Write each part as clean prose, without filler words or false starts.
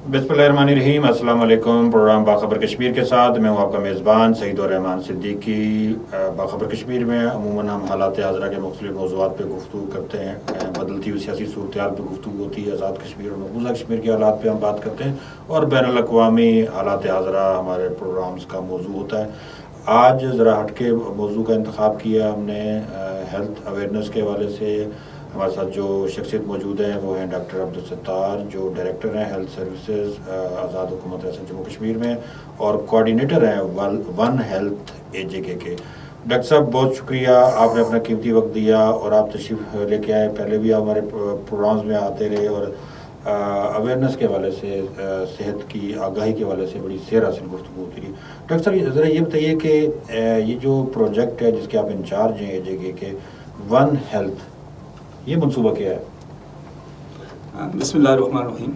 बिस्मिल्लाहिर्रहमानिर्रहीम। अस्सलाम वालेकुम। प्रोग्राम बाखबर कश्मीर के साथ मैं हूँ आपका मेज़बान सईद और रहमान सिद्दीकी। बाखबर कश्मीर में अमूमन हम हालात हाज़रा के मुख्तलिफ मौज़ूआत पर गुफ्तगू करते हैं। बदलती हुई सियासी सूरत-ए-हाल पर गुफ्तगू होती है, आज़ाद कश्मीर और मकबूजा कश्मीर के हालात पर हम बात करते हैं और बैनुल अक़वामी हालात हाज़रा हमारे प्रोग्राम्स का मौजू होता है। आज ज़रा हटके मौजू का इंतखाब किया हमने हेल्थ अवेयरनेस के हवाले से। हमारे साथ जो शख्सियत मौजूद हैं वो हैं डॉक्टर अब्दुल सत्तार, जो डायरेक्टर हैं हेल्थ सर्विसेज आज़ाद हुकूमत ऐसा जम्मू कश्मीर में और कोऑर्डिनेटर हैं वन हेल्थ AJK के। डॉक्टर साहब बहुत शुक्रिया, आपने अपना कीमती वक्त दिया और आप तशरीफ़ लेके आए। पहले भी आप हमारे प्रोग्राम्स में आते रहे और अवेयरनेस के हवाले से, सेहत की आगाही के हवाले से बड़ी सैर हासिल गुफ्तगू होती रही। डॉक्टर साहब ज़रा ये बताइए कि ये जो प्रोजेक्ट है जिसके आप इंचार्ज हैं AJK के, वन हेल्थ, ये मंसूबा क्या है? बिस्मिल्लाहिर्रहमानिर्रहीम।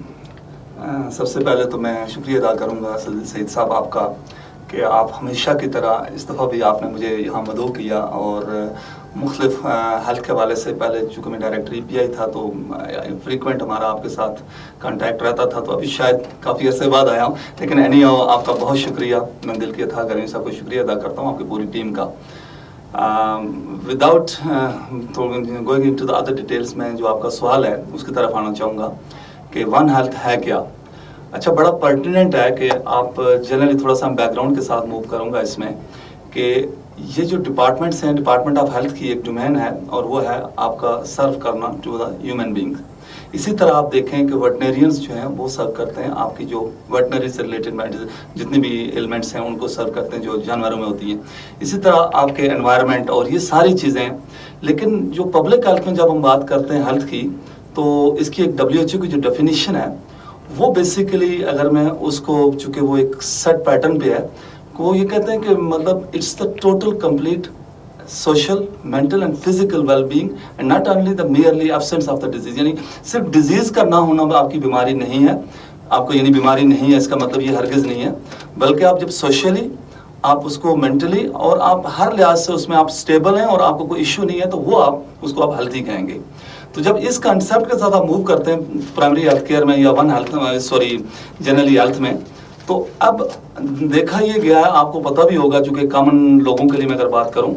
सबसे पहले तो मैं शुक्रिया अदा करूँगा सईद साहब आपका कि आप हमेशा की तरह इस दफ़ा भी आपने मुझे यहाँ मदऊ किया और मुख्तलिफ हेल्थ के हवाले से। पहले चूँकि मैं डायरेक्टर EPI था तो फ्रीक्वेंट हमारा आपके साथ कांटेक्ट रहता था, तो अभी शायद काफ़ी अर्से बाद आया हूँ, लेकिन आपका बहुत शुक्रिया। मैं दिल की अथाह गर्मी से आपको शुक्रिया अदा करता हूँ, आपकी पूरी टीम का। Without going into the other details में जो आपका सवाल है उसकी तरफ आना चाहूँगा कि वन हेल्थ है क्या। अच्छा, बड़ा पर्टिनेंट है कि आप जनरली थोड़ा सा बैकग्राउंड के साथ मूव करूँगा इसमें कि ये जो डिपार्टमेंट्स हैं, डिपार्टमेंट ऑफ हेल्थ की एक डोमेन है और वो है आपका सर्व करना टू द ह्यूमन बींग। इसी तरह आप देखें कि वेटनरियंस जो हैं वो सर्व करते हैं आपकी जो वेटनरी से रिलेटेड जितनी भी एलिमेंट्स हैं उनको सर्व करते हैं जो जानवरों में होती हैं। इसी तरह आपके एनवायरनमेंट और ये सारी चीज़ें। लेकिन जो पब्लिक हेल्थ में जब हम बात करते हैं हेल्थ की, तो इसकी एक WHO की जो डेफिनेशन है वो बेसिकली, अगर मैं उसको, चूँकि वो एक सेट पैटर्न पे है, वो ये कहते हैं कि मतलब it's the total complete social, mental and physical wellbeing and not only the merely absence of the disease. यानी सिर्फ डिजीज का ना होना आपकी बीमारी नहीं है, आपको यानी बीमारी नहीं है इसका मतलब ये हरगिज नहीं है, बल्कि आप जब सोशली, आप उसको मेंटली और आप हर लिहाज से उसमें आप स्टेबल हैं और आपको कोई इश्यू नहीं है, तो वो आप उसको आप हेल्थी कहेंगे। तो जब इस कंसेप्ट के साथ आप मूव करते हैं प्राइमरी हेल्थ केयर में या वन हेल्थ, जनरली हेल्थ में, तो अब देखा ये गया है, आपको पता भी होगा, चूँकि कॉमन लोगों के लिए मैं अगर बात करूँ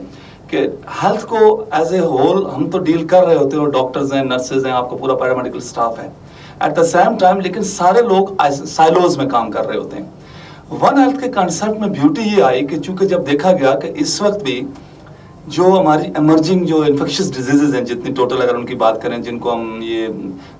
कि हेल्थ को एज ए होल हम तो डील कर रहे होते हैं, डॉक्टर्स हैं, नर्सेज हैं, आपको पूरा पैरामेडिकल स्टाफ है एट द सेम टाइम, लेकिन सारे लोग साइलोज में काम कर रहे होते हैं। वन हेल्थ के कंसेप्ट में ब्यूटी ये आई कि चूंकि जब देखा गया कि इस वक्त भी जो हमारी इमर्जिंग जो इन्फेक्शियस डिजीजेज हैं, जितनी टोटल अगर उनकी बात करें, जिनको हम ये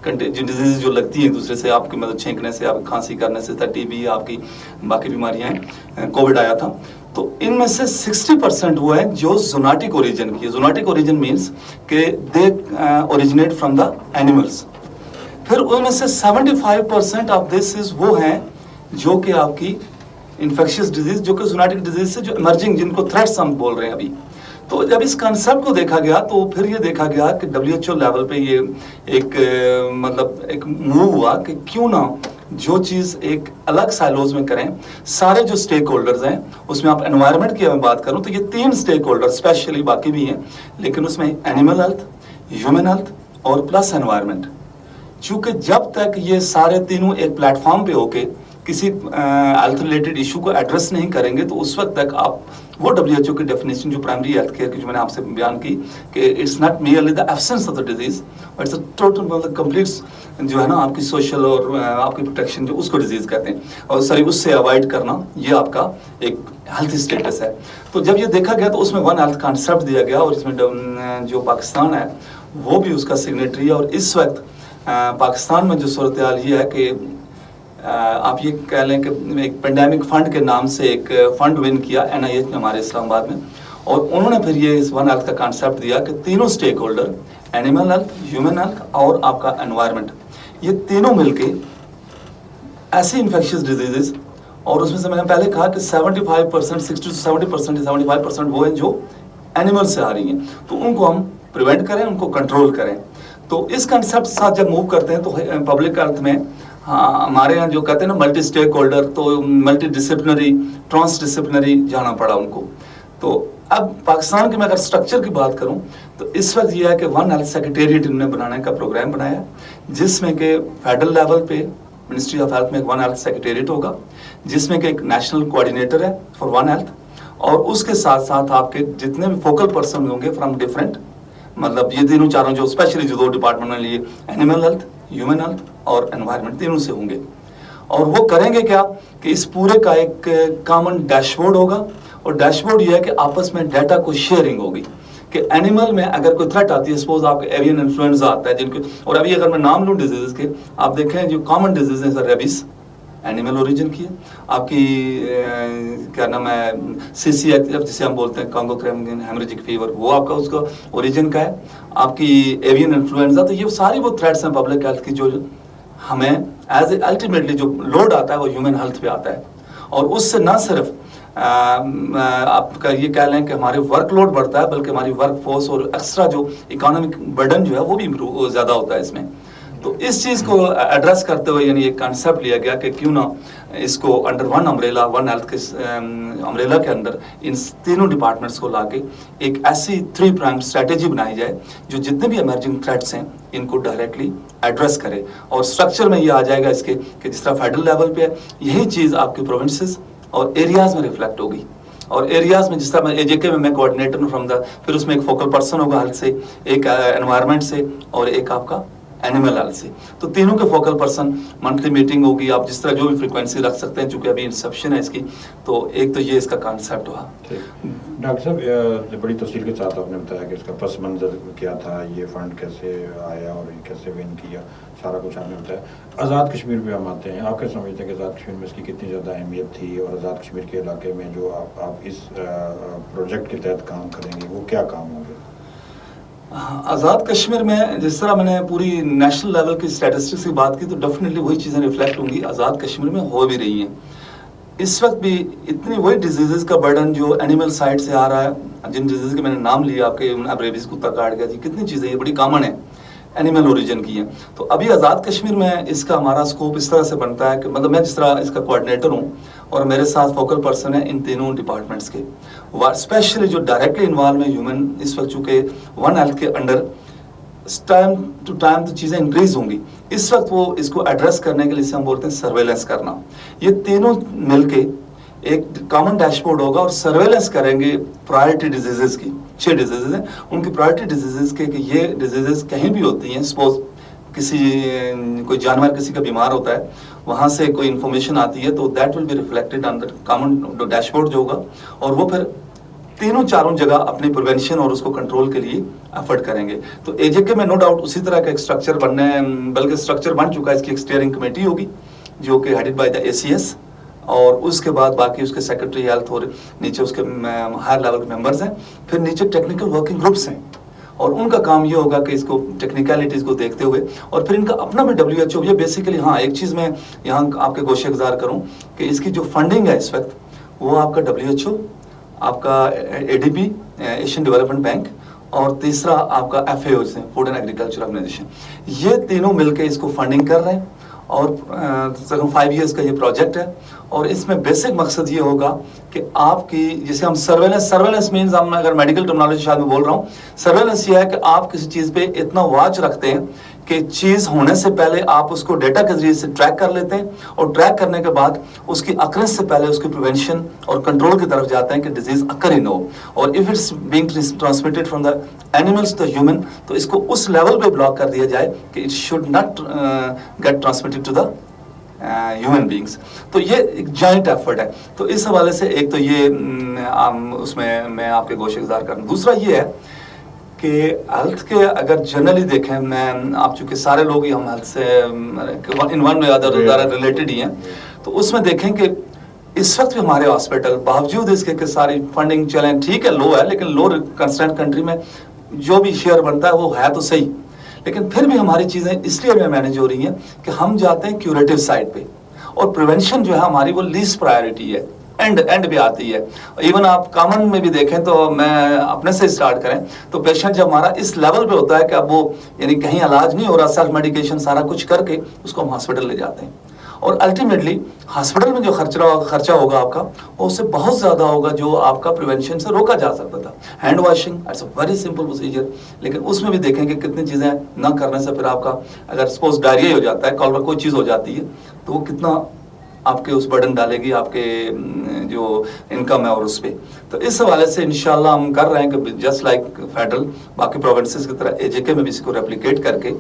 जिन डिजीज जो लगती हैं एक दूसरे से, आपकी मतलब छींकने से, आपकी खांसी करने से, TB, आपकी बाकी बीमारियां हैं, कोविड आया था, तो इनमें से 60% वो है जो ज़ूनोटिक ओरिजिन की है। ज़ूनोटिक ओरिजिन मीन्स कि they originate from the animals. फिर उनमें से 75% ऑफ दिस इज वो हैं जो कि आपकी इन्फेक्शियस डिजीज, जो कि ज़ूनोटिक डिजीज से जो इमर्जिंग, जिनको थ्रेट्स हम बोल रहे हैं अभी। तो जब इस कंसेप्ट को देखा गया तो फिर ये देखा गया कि WHO लेवल पे ये एक मूव हुआ कि क्यों ना जो चीज़ एक अलग साइलोज में करें। सारे जो स्टेक होल्डर्स हैं उसमें, आप एनवायरनमेंट की मैं बात करूं तो ये 3 स्टेक होल्डर स्पेशली, बाकी भी हैं, लेकिन उसमें एनिमल हेल्थ, ह्यूमन हेल्थ और प्लस एनवायरनमेंट। चूँकि जब तक ये सारे तीनों एक प्लेटफॉर्म पे होके किसी हेल्थ रिलेटेड इशू को एड्रेस नहीं करेंगे, तो उस वक्त तक आप वो WHO की डेफिनेशन जो प्राइमरी हेल्थ केयर की जो मैंने आपसे बयान की कि it's not merely the absence of the disease, it's a total मतलब कंप्लीट जो है ना आपकी सोशल और आपकी प्रोटेक्शन, जो उसको डिजीज कहते हैं, और सॉरी उससे अवॉइड करना, ये आपका एक हेल्थ स्टेटस है। तो जब ये देखा गया तो उसमें वन हेल्थ कॉन्सेप्ट दिया गया और इसमें जो पाकिस्तान है वो भी उसका सिग्नेटरी है। और इस वक्त पाकिस्तान में जो सूरत हाल ये है कि आप ये कह लें कि एक पेंडेमिक फंड के नाम से एक फंड विन किया NIH ने हमारे इस्लामाबाद में, और उन्होंने फिर ये इस वन हेल्थ का कॉन्सेप्ट दिया कि तीनों stakeholder, animal health, human health और आपका एनवायरनमेंट, ये तीनों मिलके ऐसी इन्फेक्शियस डिजीजेस, और उसमें से मैंने पहले कहा कि 75%, 60 to 70%, 75% वो हैं जो एनिमल से आ रही हैं, तो उनको हम प्रिवेंट करें, उनको कंट्रोल करें। तो इस कंसेप्ट के साथ जब मूव करते हैं तो पब्लिक हेल्थ में हमारे यहाँ जो कहते हैं ना मल्टी स्टेक होल्डर, तो मल्टी डिसिप्लिनरी, ट्रांस डिसिप्लिनरी जाना पड़ा उनको। तो अब पाकिस्तान के मैं अगर स्ट्रक्चर की बात करूं तो इस वक्त ये है कि वन हेल्थ सेक्रेटेरिएट इन्होंने बनाने का प्रोग्राम बनाया, जिसमें कि फेडरल लेवल पे मिनिस्ट्री ऑफ हेल्थ में एक वन हेल्थ सेक्रेटेरिएट होगा, जिसमें कि एक नेशनल कोऑर्डिनेटर है फॉर वन हेल्थ, और उसके साथ साथ आपके जितने भी फोकल पर्सन होंगे फ्रॉम डिफरेंट, मतलब ये तीनों चारों जो स्पेशली जो 2 डिपार्टमेंट में लिए, एनिमल हेल्थ, ह्यूमन हेल्थ और एनवायरनमेंट, तीनों से होंगे। और वो करेंगे क्या कि इस पूरे का एक कॉमन डैशबोर्ड होगा, और डैशबोर्ड ये है कि आपस में डाटा को शेयरिंग होगी कि एनिमल में अगर कोई थ्रेट आती है, सपोज आपके एवियन इन्फ्लुएंजा आता है जिनके, और अभी अगर मैं नाम लूँ डिजीज के, आप देखें जो कॉमन डिजीज है सर, रेबीज एनिमल ओरिजिन की है, आपकी क्या नाम है CCH जिसे हम बोलते हैं कांगो क्रेमलिन हेमरेजिक फीवर, वो आपका उसका ओरिजिन का है, आपकी एवियन इन्फ्लुएंजा। तो ये सारी वो थ्रेट्स हैं पब्लिक हेल्थ की जो हमें एज अल्टीमेटली जो लोड आता है वो ह्यूमन हेल्थ पे आता है। और उससे ना सिर्फ आपका ये कह लें कि हमारे वर्कलोड बढ़ता है, बल्कि हमारी वर्क फोर्स और एक्स्ट्रा जो इकोनॉमिक बर्डन जो है वो भी ज़्यादा होता है इसमें। तो इस चीज़ को एड्रेस करते हुए यानी एक कॉन्सेप्ट लिया गया कि क्यों ना इसको under one umbrella, one health के अम्ब्रेला के अंदर इन तीनों डिपार्टमेंट्स को लाके एक ऐसी 3 प्राइम स्ट्रेटेजी बनाई जाए जो जितने भी इमर्जिंग थ्रेट्स हैं इनको डायरेक्टली एड्रेस करे। और स्ट्रक्चर में ये आ जाएगा इसके कि जिस तरह फेडरल लेवल पे है, यही चीज़ आपके प्रोविंसेस और एरियाज में रिफ्लेक्ट होगी। और एरियाज में जिस तरह मैं AJK में मैं कोऑर्डिनेटर हूँ फ्रॉम द, फिर उसमें एक फोकल पर्सन होगा हेल्थ से, एक एनवायरनमेंट से और एक आपका एनिमल हेल्थ से। तो तीनों के फोकल पर्सन, मंथली मीटिंग होगी, आप जिस तरह जो भी फ्रीक्वेंसी रख सकते हैं, चूंकि अभी इंसेप्शन है इसकी। तो एक तो ये इसका कॉन्सेप्ट हुआ। डॉक्टर साहब बड़ी तफसील के साथ आपने बताया कि इसका पस मंजर क्या था, ये फंड कैसे आया और ये कैसे विन किया, सारा कुछ आपने बताया। आज़ाद कश्मीर पे हम आते हैं, आप क्या समझते हैं कि आज़ाद कश्मीर में इसकी कितनी ज़्यादा अहमियत थी, और आज़ाद कश्मीर के इलाके में जो आप इस प्रोजेक्ट के तहत काम करेंगे वो क्या काम होंगे? आज़ाद कश्मीर में जिस तरह मैंने पूरी नेशनल लेवल की स्टैटिस्टिक्स की बात की, तो डेफिनेटली वही चीज़ें रिफ्लेक्ट होंगी आज़ाद कश्मीर में हो भी रही हैं। इस वक्त भी इतनी वही डिजीज़ का बर्डन जो एनिमल साइड से आ रहा है, जिन डिजीज़ के मैंने नाम लिया आपके, अब रेबीज, कुत्ता काट गया जी, कितनी चीज़ें ये बड़ी कॉमन है, एनिमल ओरिजिन की हैं। तो अभी आज़ाद कश्मीर में इसका हमारा स्कोप इस तरह से बनता है कि मतलब मैं जिस तरह इसका कोऑर्डिनेटर हूँ और मेरे साथ फोकल पर्सन है इन तीनों डिपार्टमेंट्स के, स्पेशली जो डायरेक्टली इन्वॉल्व है ह्यूमन, इस वक्त चूँकि वन हेल्थ के अंडर टाइम टू टाइम तो चीज़ें इंक्रीज होंगी, इस वक्त वो इसको एड्रेस करने के लिए हम बोलते हैं सर्वेलेंस करना। ये तीनों मिलके एक कॉमन डैशबोर्ड होगा और सर्वेलेंस करेंगे प्रायोरिटी डिजीजेस की। 6 डिजीजेज हैं, उनकी प्रायोरिटी डिजीजेस के कि ये डिजीजेस कहीं भी होती हैं, सपोज किसी कोई जानवर किसी का बीमार होता है, वहाँ से कोई इन्फॉर्मेशन आती है, तो that will be reflected on the common dashboard जो होगा, और वो फिर तीनों चारों जगह अपने प्रिवेंशन और उसको कंट्रोल के लिए एफर्ट करेंगे। तो AJK में नो डाउट उसी तरह का एक स्ट्रक्चर बनने, बल्कि स्ट्रक्चर बन चुका है, इसकी एक स्टीयरिंग कमेटी होगी जो कि हेडेड बाय द ACS, और उसके बाद बाकी उसके सेक्रेटरी हेल्थ और नीचे उसके हायर लेवल के मेंबर्स हैं, फिर नीचे टेक्निकल वर्किंग ग्रुप्स हैं, और उनका काम ये होगा कि इसको टेक्निकलिटीज़ को देखते हुए, और फिर इनका अपना भी WHO, ये बेसिकली, हाँ एक चीज़ मैं यहाँ आपके गोशेगुजार करूँ कि इसकी जो फंडिंग है इस वक्त वो आपका WHO, आपका ADB एशियन डेवलपमेंट बैंक, और तीसरा आपका FAO food and agriculture organisation, ये तीनों मिलकर इसको फंडिंग कर रहे हैं। और 5 इयर्स का ये प्रोजेक्ट है, और इसमें बेसिक मकसद ये होगा कि आपकी, जिसे हम सर्वेलेंस मीन्स, हम अगर मेडिकल टर्मिनोलॉजी शायद मैं बोल रहा हूँ, सर्वेलेंस ये है कि आप किसी चीज़ पे इतना वॉच रखते हैं कि चीज़ होने से पहले आप उसको डेटा के जरिए से ट्रैक कर लेते हैं, और ट्रैक करने के बाद उसकी अकरेंस से पहले उसकी प्रिवेंशन और कंट्रोल की तरफ जाते हैं कि डिजीज अकर ही न हो। और if it's being transmitted from the animals to the human, तो इसको उस लेवल पे ब्लॉक कर दिया जाए कि it should not get transmitted to the human beings. तो ये एक जॉइंट एफर्ट है। तो इस हवाले से एक तो ये उसमें मैं आपके गोशेगुजार करूँ। दूसरा ये है कि हेल्थ के अगर जनरली देखें, मैं आप चूँकि सारे लोग ही हम हेल्थ से in one way other related ही हैं, तो उसमें देखें कि इस वक्त भी हमारे हॉस्पिटल बावजूद इसके कि सारी फंडिंग चलें, ठीक है लो है, लेकिन लो कंस्टेंट कंट्री में जो भी शेयर बनता है वो है तो सही, लेकिन फिर भी हमारी चीज़ें इसलिए मैनेज हो रही हैं कि हम जाते हैं क्यूरेटिव साइड पे, और प्रिवेंशन जो है हमारी वो लीस्ट प्रायोरिटी है, एंड भी आती है। इवन आप कॉमन में भी देखें तो मैं अपने से स्टार्ट करें तो पेशेंट जब हमारा इस लेवल पे होता है कि अब वो यानी कहीं इलाज नहीं हो रहा, सेल्फ मेडिकेशन सारा कुछ करके उसको हम हॉस्पिटल ले जाते हैं, اور الٹیمیٹلی ہاسپٹل میں جو خرچہ ہوگا آپ کا وہ اس سے بہت زیادہ ہوگا جو آپ کا پریونشن سے روکا جا سکتا تھا. Hand washing it's a very simple procedure, لیکن اس میں بھی دیکھیں کہ کتنی چیزیں نہ کرنے سے پھر آپ کا اگر سپوز ڈائریا ہی ہو جاتا ہے, کالر کوئی چیز ہو جاتی ہے, تو وہ کتنا آپ کے اس برڈن ڈالے گی آپ کے جو انکم ہے اور اس پہ. تو اس حوالے سے انشاءاللہ ہم کر رہے ہیں کہ جسٹ لائک فیڈرل باقی پروونسز کی طرح AJK میں بھی اس کو ریپلیکیٹ کر کے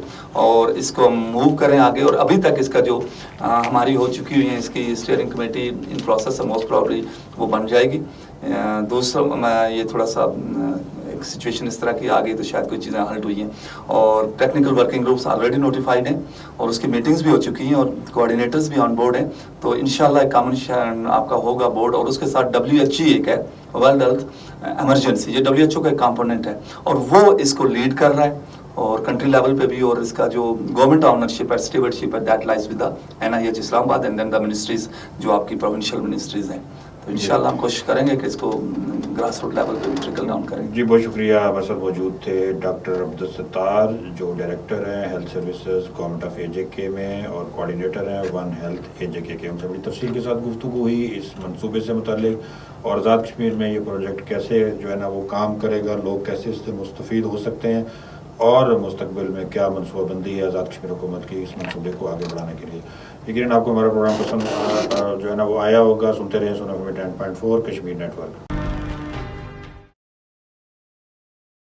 اور اس کو ہم موو کریں آگے. اور ابھی تک اس کا جو ہماری ہو چکی ہوئی ہیں اس کی اسٹیئرنگ کمیٹی ان پروسیس ہے, موسٹ پرابلی وہ بن جائے گی. دوسرا میں یہ تھوڑا سا ایک سچویشن اس طرح کی آ گئی تو شاید کوئی چیزیں ہلٹ ہوئی ہیں, اور technical working groups already notified ہیں اور اس کی میٹنگز بھی ہو چکی ہیں اور کوآرڈینیٹرز بھی آن بورڈ ہیں. تو انشاءاللہ ایک کامن آپ کا ہوگا بورڈ, اور اس کے ساتھ WHE ایک ہے, ورلڈ ہیلتھ ایمرجنسی, یہ WHO کا ایک کمپوننٹ ہے اور وہ اس کو لیڈ کر رہا ہے, اور کنٹری لیول پہ بھی, اور اس کا جو گورنمنٹ آنرشپ ہے, اسٹیورڈشپ ہے, that lies with the NIH اسلام آباد اینڈ دین دا منسٹریز جو آپ کی پروونشل منسٹریز ہیں. تو انشاءاللہ ہم کوشش کریں گے کہ اس کو گراس روٹ لیول پہ بھی ٹریکل ڈاؤن کریں. جی بہت شکریہ. ہمارے ساتھ موجود تھے ڈاکٹر عبدالستار جو ڈائریکٹر ہیں health services government of AJK میں اور کوآرڈینیٹر ہیں ون ہیلتھ AJK کے. ہم سے بڑی تفصیل کے ساتھ گفتگو ہوئی اس منصوبے سے متعلق, اور آزاد کشمیر میں یہ پروجیکٹ کیسے جو ہے نا وہ کام کرے گا, لوگ کیسے اس سے مستفید ہو سکتے ہیں, اور مستقبل میں کیا منصوبہ بندی ہے آزاد کشمیر حکومت کی اس منصوبے کو آگے بڑھانے کے لیے. یقیناً آپ کو ہمارا پروگرام پسند جو ہے نا وہ آیا ہوگا. سنتے رہیں سونا FM 10.4 کشمیر نیٹ ورک.